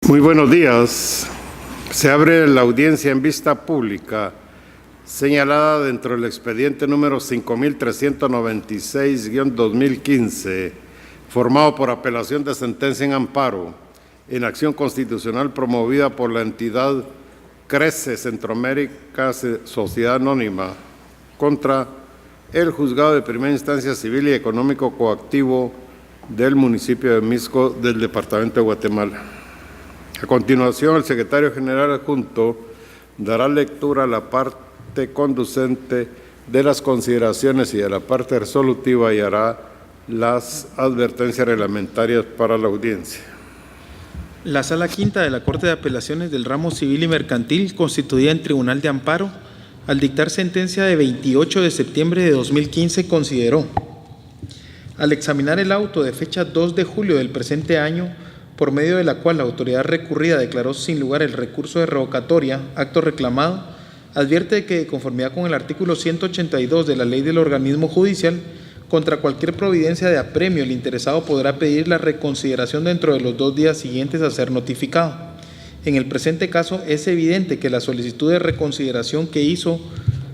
Muy buenos días. Se abre la audiencia en vista pública señalada dentro del expediente número 5396-2015, formado por apelación de sentencia en amparo en acción constitucional promovida por la entidad Crece Centroamérica Sociedad Anónima contra el Juzgado de Primera Instancia Civil y Económico Coactivo del municipio de Mixco del Departamento de Guatemala. A continuación, el secretario general adjunto dará lectura a la parte conducente de las consideraciones y a la parte resolutiva y hará las advertencias reglamentarias para la audiencia. La Sala Quinta de la Corte de Apelaciones del Ramo Civil y Mercantil, constituida en Tribunal de Amparo, al dictar sentencia de 28 de septiembre de 2015, consideró: al examinar el auto de fecha 2 de julio del presente año, por medio de la cual la autoridad recurrida declaró sin lugar el recurso de revocatoria, acto reclamado, advierte que, de conformidad con el artículo 182 de la Ley del Organismo Judicial, contra cualquier providencia de apremio, el interesado podrá pedir la reconsideración dentro de los 2 días siguientes a ser notificado. En el presente caso, es evidente que la solicitud de reconsideración que hizo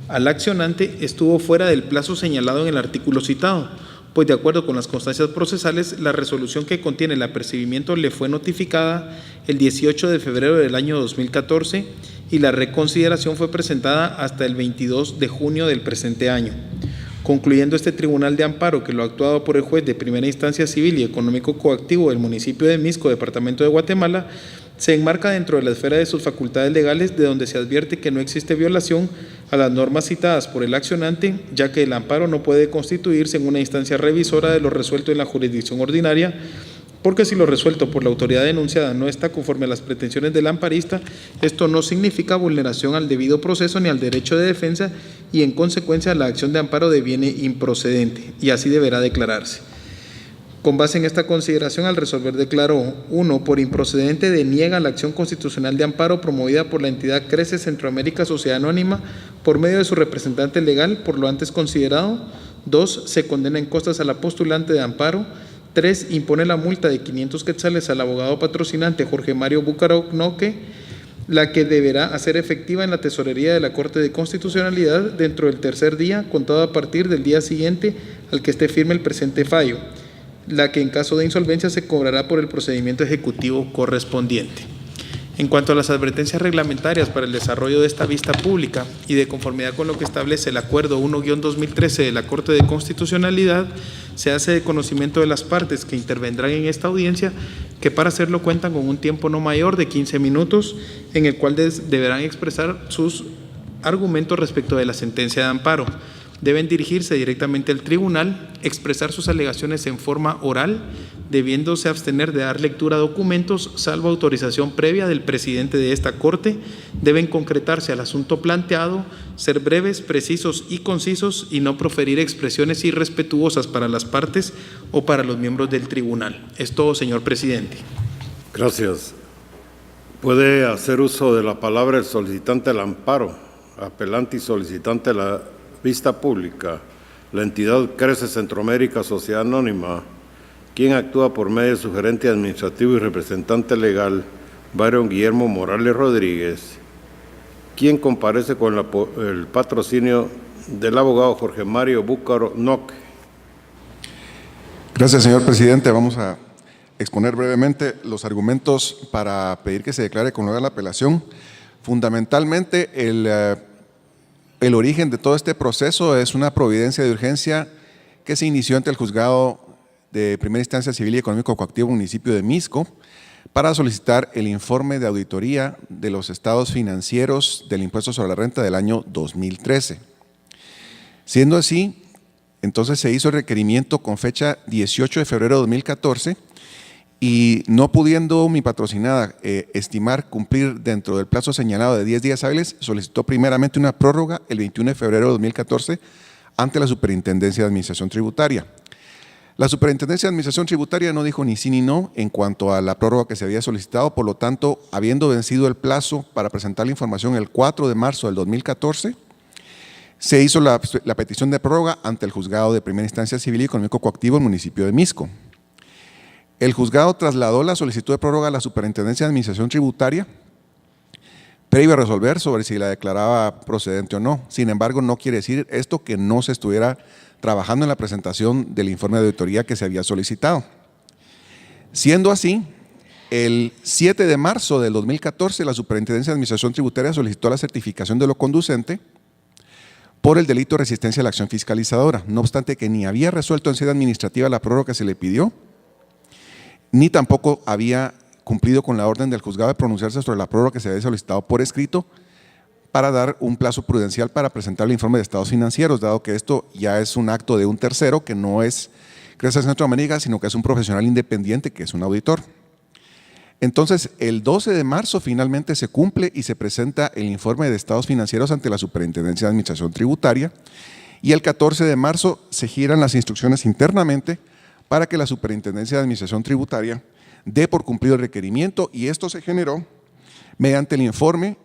al accionante estuvo fuera del plazo señalado en el artículo citado, pues de acuerdo con las constancias procesales, la resolución que contiene el apercibimiento le fue notificada el 18 de febrero del año 2014 y la reconsideración fue presentada hasta el 22 de junio del presente año. Concluyendo este Tribunal de Amparo que lo actuado por el juez de Primera Instancia Civil y Económico Coactivo del municipio de Mixco, Departamento de Guatemala, se enmarca dentro de la esfera de sus facultades legales, de donde se advierte que no existe violación a las normas citadas por el accionante, ya que el amparo no puede constituirse en una instancia revisora de lo resuelto en la jurisdicción ordinaria, porque si lo resuelto por la autoridad denunciada no está conforme a las pretensiones del amparista, esto no significa vulneración al debido proceso ni al derecho de defensa y en consecuencia la acción de amparo deviene improcedente y así deberá declararse. Con base en esta consideración, al resolver declaró: 1. Por improcedente deniega la acción constitucional de amparo promovida por la entidad Crece Centroamérica Sociedad Anónima por medio de su representante legal por lo antes considerado. 2. Se condena en costas a la postulante de amparo. 3. Impone la multa de 500 quetzales al abogado patrocinante Jorge Mario Búcaro Noque, la que deberá hacer efectiva en la tesorería de la Corte de Constitucionalidad dentro del tercer día, contado a partir del día siguiente al que esté firme el presente fallo, la que en caso de insolvencia se cobrará por el procedimiento ejecutivo correspondiente. En cuanto a las advertencias reglamentarias para el desarrollo de esta vista pública y de conformidad con lo que establece el Acuerdo 1-2013 de la Corte de Constitucionalidad, se hace de conocimiento de las partes que intervendrán en esta audiencia que para hacerlo cuentan con un tiempo no mayor de 15 minutos en el cual deberán expresar sus argumentos respecto de la sentencia de amparo. Deben dirigirse directamente al tribunal, expresar sus alegaciones en forma oral, debiéndose abstener de dar lectura a documentos, salvo autorización previa del presidente de esta Corte. Deben concretarse al asunto planteado, ser breves, precisos y concisos y no proferir expresiones irrespetuosas para las partes o para los miembros del tribunal. Es todo, señor presidente. Gracias. Puede hacer uso de la palabra el solicitante del amparo, apelante y solicitante de la vista pública, la entidad Crece Centroamérica Sociedad Anónima, quien actúa por medio de su gerente administrativo y representante legal, Byron Guillermo Morales Rodríguez, quien comparece con el patrocinio del abogado Jorge Mario Búcaro Noque. Gracias, señor presidente. Vamos a exponer brevemente los argumentos para pedir que se declare con lugar la apelación. Fundamentalmente, el origen de todo este proceso es una providencia de urgencia que se inició ante el Juzgado de Primera Instancia Civil y Económico Coactivo municipio de Mixco para solicitar el informe de auditoría de los estados financieros del impuesto sobre la renta del año 2013. Siendo así, entonces se hizo el requerimiento con fecha 18 de febrero de 2014 y no pudiendo mi patrocinada estimar cumplir dentro del plazo señalado de 10 días hábiles, solicitó primeramente una prórroga el 21 de febrero de 2014 ante la Superintendencia de Administración Tributaria. La Superintendencia de Administración Tributaria no dijo ni sí ni no en cuanto a la prórroga que se había solicitado, por lo tanto, habiendo vencido el plazo para presentar la información el 4 de marzo del 2014, se hizo la petición de prórroga ante el Juzgado de Primera Instancia Civil y Económico Coactivo del municipio de Mixco. El juzgado trasladó la solicitud de prórroga a la Superintendencia de Administración Tributaria, previo a resolver sobre si la declaraba procedente o no. Sin embargo, no quiere decir esto que no se estuviera trabajando en la presentación del informe de auditoría que se había solicitado. Siendo así, el 7 de marzo del 2014, la Superintendencia de Administración Tributaria solicitó la certificación de lo conducente por el delito de resistencia a la acción fiscalizadora, no obstante que ni había resuelto en sede administrativa la prórroga que se le pidió, ni tampoco había cumplido con la orden del juzgado de pronunciarse sobre la prórroga que se había solicitado por escrito para dar un plazo prudencial para presentar el informe de estados financieros, dado que esto ya es un acto de un tercero que no es Cresce Centroamérica, sino que es un profesional independiente que es un auditor. Entonces, el 12 de marzo finalmente se cumple y se presenta el informe de estados financieros ante la Superintendencia de Administración Tributaria y el 14 de marzo se giran las instrucciones internamente para que la Superintendencia de Administración Tributaria dé por cumplido el requerimiento, y esto se generó mediante el informe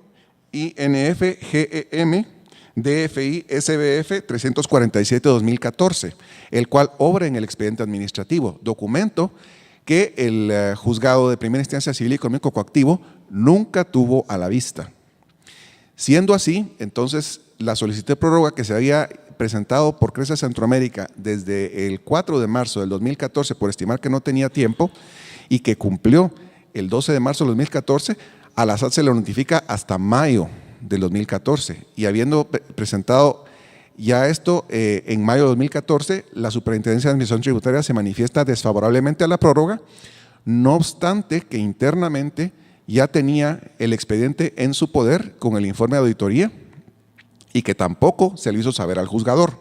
INF-GEM DFI SBF 347-2014, el cual obra en el expediente administrativo, documento que el juzgado de primera instancia civil y económico coactivo nunca tuvo a la vista. Siendo así, entonces, la solicitud de prórroga que se había presentado por Cresce Centroamérica desde el 4 de marzo del 2014 por estimar que no tenía tiempo y que cumplió el 12 de marzo del 2014, a la SAT se le notifica hasta mayo del 2014, y habiendo presentado ya esto en mayo de 2014, la Superintendencia de Administración Tributaria se manifiesta desfavorablemente a la prórroga, no obstante que internamente ya tenía el expediente en su poder con el informe de auditoría y que tampoco se le hizo saber al juzgador.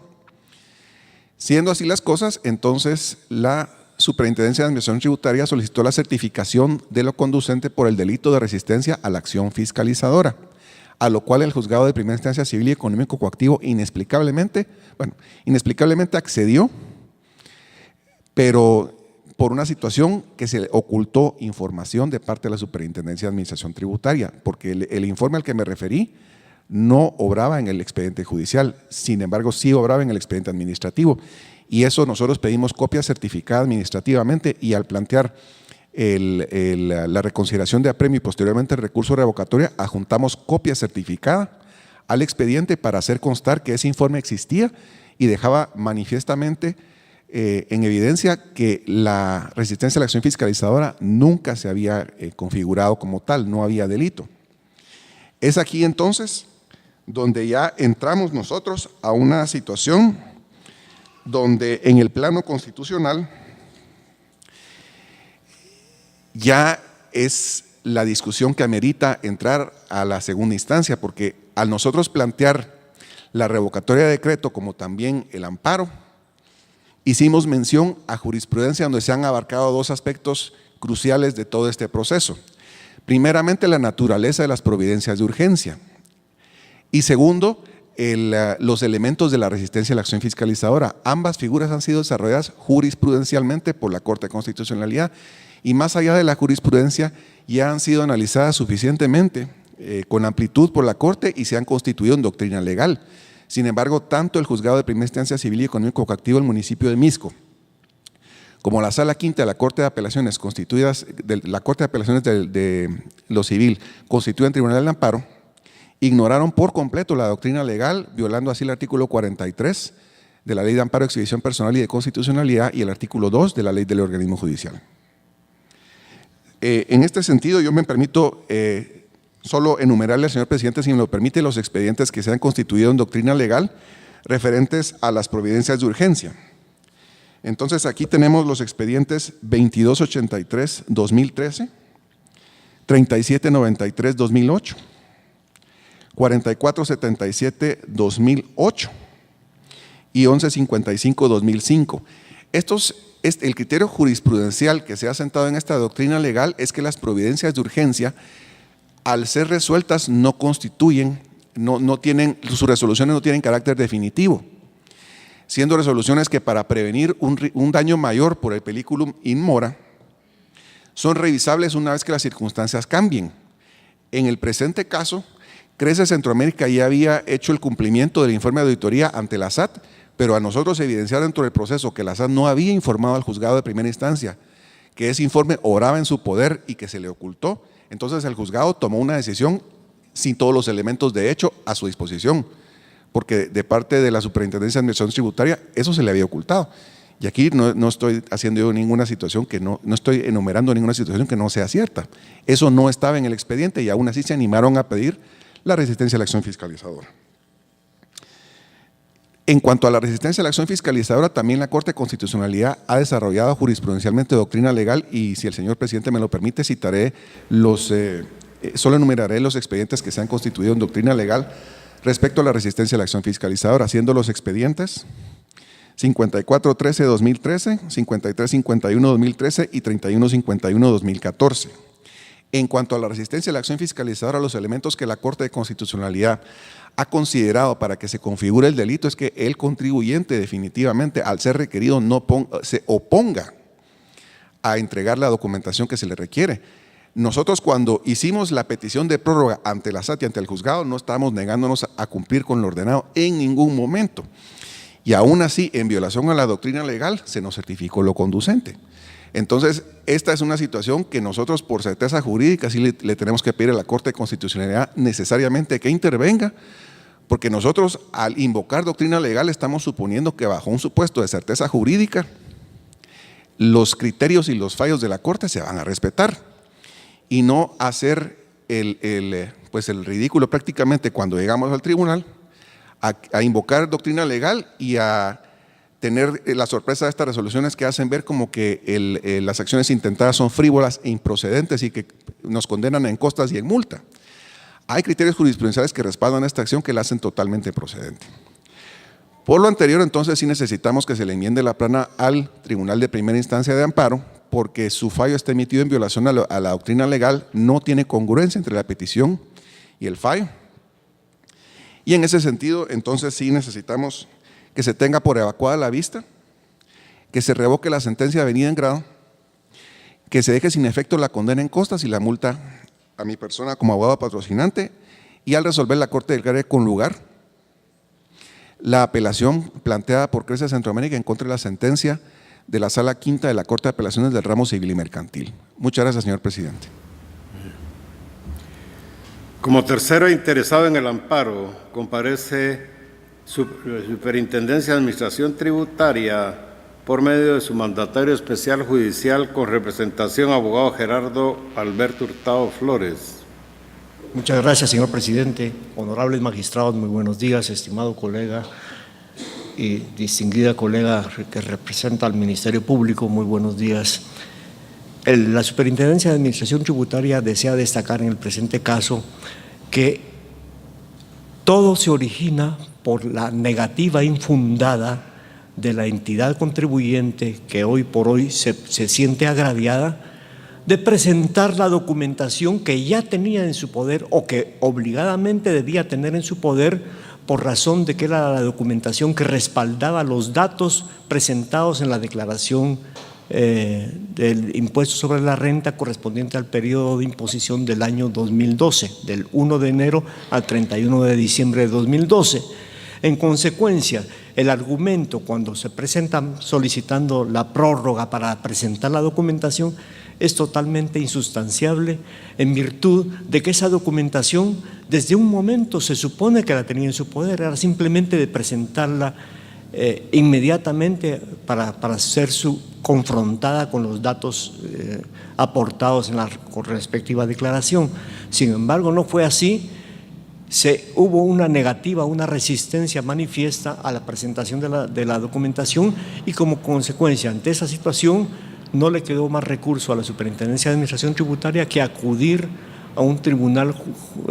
Siendo así las cosas, entonces la Superintendencia de Administración Tributaria solicitó la certificación de lo conducente por el delito de resistencia a la acción fiscalizadora, a lo cual el juzgado de primera instancia civil y económico coactivo inexplicablemente accedió, pero por una situación que se le ocultó información de parte de la Superintendencia de Administración Tributaria, porque el informe al que me referí no obraba en el expediente judicial, sin embargo sí obraba en el expediente administrativo, y eso nosotros pedimos copia certificada administrativamente, y al plantear la reconsideración de apremio y posteriormente el recurso revocatorio, adjuntamos copia certificada al expediente para hacer constar que ese informe existía y dejaba manifiestamente en evidencia que la resistencia a la acción fiscalizadora nunca se había configurado como tal, no había delito. Es aquí entonces donde ya entramos nosotros a una situación donde en el plano constitucional ya es la discusión que amerita entrar a la segunda instancia, porque al nosotros plantear la revocatoria de decreto como también el amparo, hicimos mención a jurisprudencia donde se han abarcado dos aspectos cruciales de todo este proceso. Primeramente, la naturaleza de las providencias de urgencia, y segundo, los elementos de la resistencia a la acción fiscalizadora. Ambas figuras han sido desarrolladas jurisprudencialmente por la Corte de Constitucionalidad, y más allá de la jurisprudencia ya han sido analizadas suficientemente con amplitud por la Corte y se han constituido en doctrina legal. Sin embargo, tanto el juzgado de primera instancia civil y económico coactivo del municipio de Mixco como la Sala Quinta de la Corte de Apelaciones de lo civil constituida en Tribunal del Amparo, ignoraron por completo la doctrina legal, violando así el artículo 43 de la Ley de Amparo, Exhibición Personal y de Constitucionalidad y el artículo 2 de la Ley del Organismo Judicial. En este sentido, yo me permito solo enumerarle al señor presidente, si me lo permite, los expedientes que se han constituido en doctrina legal referentes a las providencias de urgencia. Entonces, aquí tenemos los expedientes 2283-2013, 3793-2008, 4477-2008 y 1155-2005. El criterio jurisprudencial que se ha sentado en esta doctrina legal es que las providencias de urgencia, al ser resueltas, no constituyen, no tienen, sus resoluciones no tienen carácter definitivo, siendo resoluciones que para prevenir un daño mayor por el periculum in mora, son revisables una vez que las circunstancias cambien. En el presente caso, Cresce Centroamérica ya había hecho el cumplimiento del informe de auditoría ante la SAT, pero a nosotros evidenciar dentro del proceso que la SAT no había informado al juzgado de primera instancia que ese informe oraba en su poder y que se le ocultó. Entonces el juzgado tomó una decisión sin todos los elementos de hecho a su disposición, porque de parte de la Superintendencia de Administración Tributaria eso se le había ocultado. Y aquí no estoy haciendo yo ninguna situación que no estoy enumerando ninguna situación que no sea cierta. Eso no estaba en el expediente y aún así se animaron a pedir la resistencia a la acción fiscalizadora. En cuanto a la resistencia a la acción fiscalizadora, también la Corte de Constitucionalidad ha desarrollado jurisprudencialmente doctrina legal y, si el señor presidente me lo permite, solo enumeraré los expedientes que se han constituido en doctrina legal respecto a la resistencia a la acción fiscalizadora, siendo los expedientes 5413-2013, 5351-2013 y 3151-2014. En cuanto a la resistencia a la acción fiscalizadora, los elementos que la Corte de Constitucionalidad ha considerado para que se configure el delito es que el contribuyente definitivamente, al ser requerido, se oponga a entregar la documentación que se le requiere. Nosotros, cuando hicimos la petición de prórroga ante la SAT y ante el juzgado, no estábamos negándonos a cumplir con lo ordenado en ningún momento. Y aún así, en violación a la doctrina legal, se nos certificó lo conducente. Entonces, esta es una situación que nosotros, por certeza jurídica, sí le tenemos que pedir a la Corte de Constitucionalidad necesariamente que intervenga, porque nosotros, al invocar doctrina legal, estamos suponiendo que bajo un supuesto de certeza jurídica, los criterios y los fallos de la Corte se van a respetar y no hacer el ridículo prácticamente cuando llegamos al tribunal a invocar doctrina legal y a tener la sorpresa de estas resoluciones que hacen ver como que las acciones intentadas son frívolas e improcedentes y que nos condenan en costas y en multa. Hay criterios jurisprudenciales que respaldan esta acción que la hacen totalmente procedente. Por lo anterior, entonces, sí necesitamos que se le enmiende la plana al Tribunal de Primera Instancia de Amparo, porque su fallo está emitido en violación a la doctrina legal, no tiene congruencia entre la petición y el fallo. Y en ese sentido, entonces, sí necesitamos que se tenga por evacuada la vista, que se revoque la sentencia de avenida en grado, que se deje sin efecto la condena en costas y la multa a mi persona como abogado patrocinante, y al resolver la Corte declare con lugar la apelación planteada por Crece Centroamérica en contra de la sentencia de la Sala Quinta de la Corte de Apelaciones del Ramo Civil y Mercantil. Muchas gracias, señor presidente. Como tercero interesado en el amparo, comparece la Superintendencia de Administración Tributaria por medio de su mandatario especial judicial con representación abogado Gerardo Alberto Hurtado Flores. Muchas gracias, señor presidente. Honorables magistrados, muy buenos días, estimado colega y distinguida colega que representa al Ministerio Público, muy buenos días. La Superintendencia de Administración Tributaria desea destacar en el presente caso que todo se origina por la negativa infundada de la entidad contribuyente que hoy por hoy se siente agraviada de presentar la documentación que ya tenía en su poder o que obligadamente debía tener en su poder por razón de que era la documentación que respaldaba los datos presentados en la declaración del impuesto sobre la renta correspondiente al periodo de imposición del año 2012, del 1 de enero al 31 de diciembre de 2012. En consecuencia, el argumento cuando se presenta solicitando la prórroga para presentar la documentación es totalmente insustanciable en virtud de que esa documentación desde un momento se supone que la tenía en su poder, era simplemente de presentarla inmediatamente para ser confrontada con los datos aportados en la respectiva declaración. Sin embargo, no fue así. Hubo una negativa, una resistencia manifiesta a la presentación de la documentación y como consecuencia ante esa situación no le quedó más recurso a la Superintendencia de Administración Tributaria que acudir a un tribunal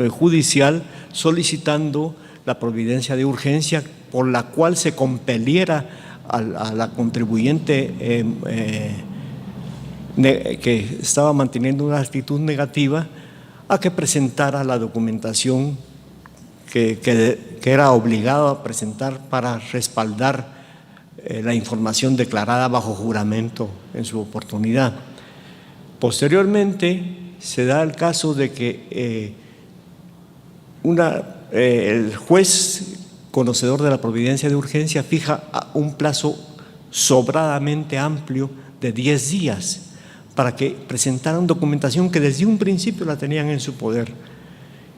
judicial solicitando la providencia de urgencia por la cual se compeliera a la contribuyente que estaba manteniendo una actitud negativa a que presentara la documentación que era obligado a presentar para respaldar la información declarada bajo juramento en su oportunidad. Posteriormente se da el caso de que el juez conocedor de la providencia de urgencia fija un plazo sobradamente amplio de 10 días para que presentaran documentación que desde un principio la tenían en su poder.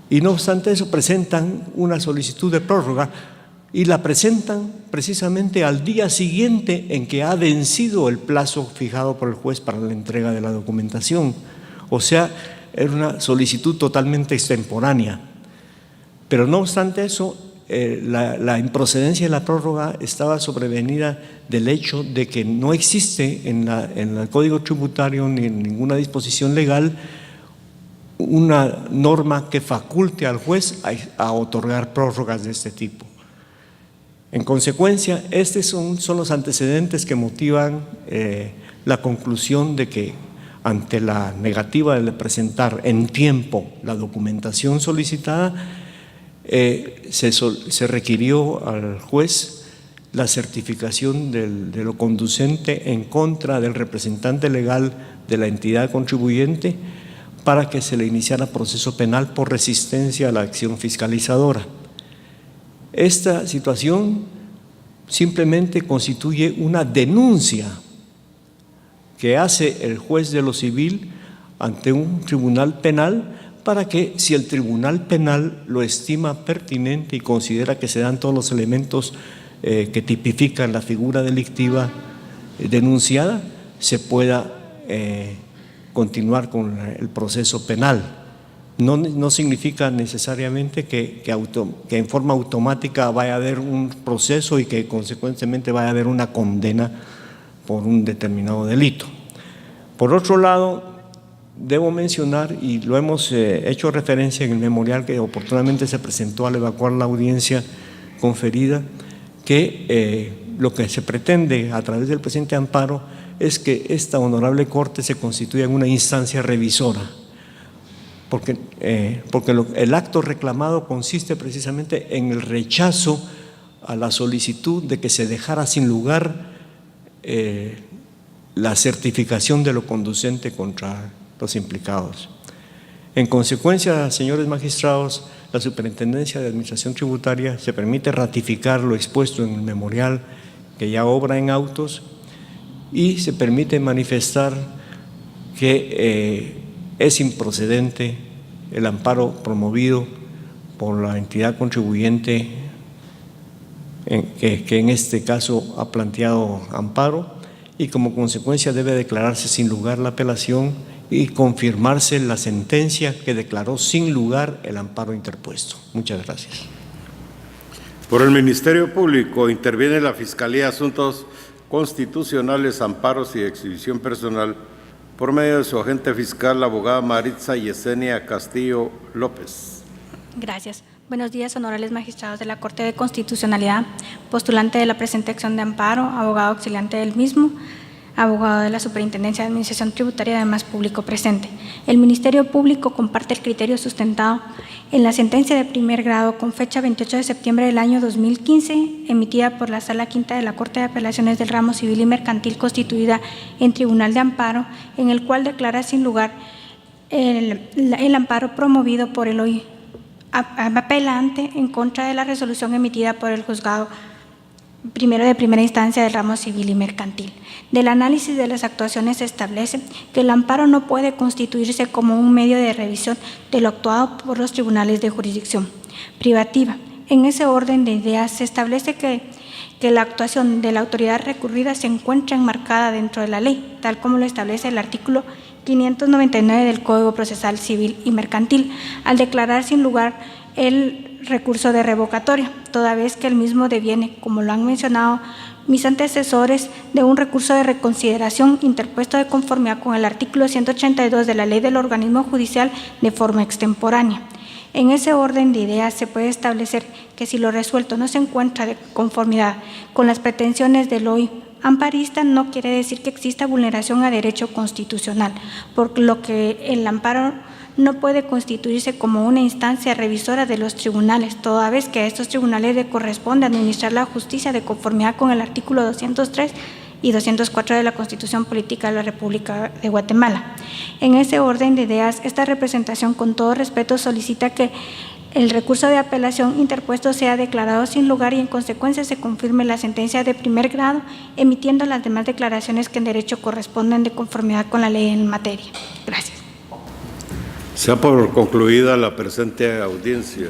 Y no obstante eso, presentan una solicitud de prórroga y la presentan precisamente al día siguiente en que ha vencido el plazo fijado por el juez para la entrega de la documentación. O sea, era una solicitud totalmente extemporánea. Pero no obstante eso, la improcedencia de la prórroga estaba sobrevenida del hecho de que no existe en el Código Tributario ni en ninguna disposición legal una norma que faculte al juez a otorgar prórrogas de este tipo. En consecuencia, estos son los antecedentes que motivan la conclusión de que ante la negativa de presentar en tiempo la documentación solicitada, se requirió al juez la certificación de lo conducente en contra del representante legal de la entidad contribuyente para que se le iniciara proceso penal por resistencia a la acción fiscalizadora. Esta situación simplemente constituye una denuncia que hace el juez de lo civil ante un tribunal penal para que, si el tribunal penal lo estima pertinente y considera que se dan todos los elementos que tipifican la figura delictiva denunciada, se pueda continuar con el proceso penal. No significa necesariamente que en forma automática vaya a haber un proceso y que consecuentemente vaya a haber una condena por un determinado delito. Por otro lado, debo mencionar, y lo hemos hecho referencia en el memorial que oportunamente se presentó al evacuar la audiencia conferida, que lo que se pretende a través del presente amparo es que esta honorable Corte se constituya en una instancia revisora, porque el acto reclamado consiste precisamente en el rechazo a la solicitud de que se dejara sin lugar la certificación de lo conducente contra los implicados. En consecuencia, señores magistrados, la Superintendencia de Administración Tributaria se permite ratificar lo expuesto en el memorial que ya obra en autos y se permite manifestar que es improcedente el amparo promovido por la entidad contribuyente que en este caso ha planteado amparo, y como consecuencia debe declararse sin lugar la apelación y confirmarse la sentencia que declaró sin lugar el amparo interpuesto. Muchas gracias. Por el Ministerio Público interviene la Fiscalía de Asuntos Constitucionales, Amparos y Exhibición Personal por medio de su agente fiscal, la abogada Maritza Yesenia Castillo López. Gracias. Buenos días, honorables magistrados de la Corte de Constitucionalidad, postulante de la presente acción de amparo, abogado auxiliante del mismo, abogado de la Superintendencia de Administración Tributaria y demás público presente. El Ministerio Público comparte el criterio sustentado en la sentencia de primer grado con fecha 28 de septiembre del año 2015, emitida por la Sala Quinta de la Corte de Apelaciones del Ramo Civil y Mercantil constituida en Tribunal de Amparo, en el cual declara sin lugar el amparo promovido por el hoy apelante en contra de la resolución emitida por el juzgado primero de primera instancia del Ramo Civil y Mercantil. Del análisis de las actuaciones se establece que el amparo no puede constituirse como un medio de revisión de lo actuado por los tribunales de jurisdicción privativa. En ese orden de ideas se establece que la actuación de la autoridad recurrida se encuentra enmarcada dentro de la ley, tal como lo establece el artículo 599 del Código Procesal Civil y Mercantil, al declarar sin lugar el recurso de revocatoria, toda vez que el mismo deviene, como lo han mencionado mis antecesores, de un recurso de reconsideración interpuesto de conformidad con el artículo 182 de la Ley del Organismo Judicial de forma extemporánea. En ese orden de ideas se puede establecer que si lo resuelto no se encuentra de conformidad con las pretensiones del hoy amparista, no quiere decir que exista vulneración a derecho constitucional, por lo que el amparo no puede constituirse como una instancia revisora de los tribunales, toda vez que a estos tribunales le corresponde administrar la justicia de conformidad con el artículo 203 y 204 de la Constitución Política de la República de Guatemala. En ese orden de ideas, esta representación, con todo respeto, solicita que el recurso de apelación interpuesto sea declarado sin lugar y en consecuencia se confirme la sentencia de primer grado, emitiendo las demás declaraciones que en derecho corresponden de conformidad con la ley en materia. Gracias. Se ha por concluida la presente audiencia.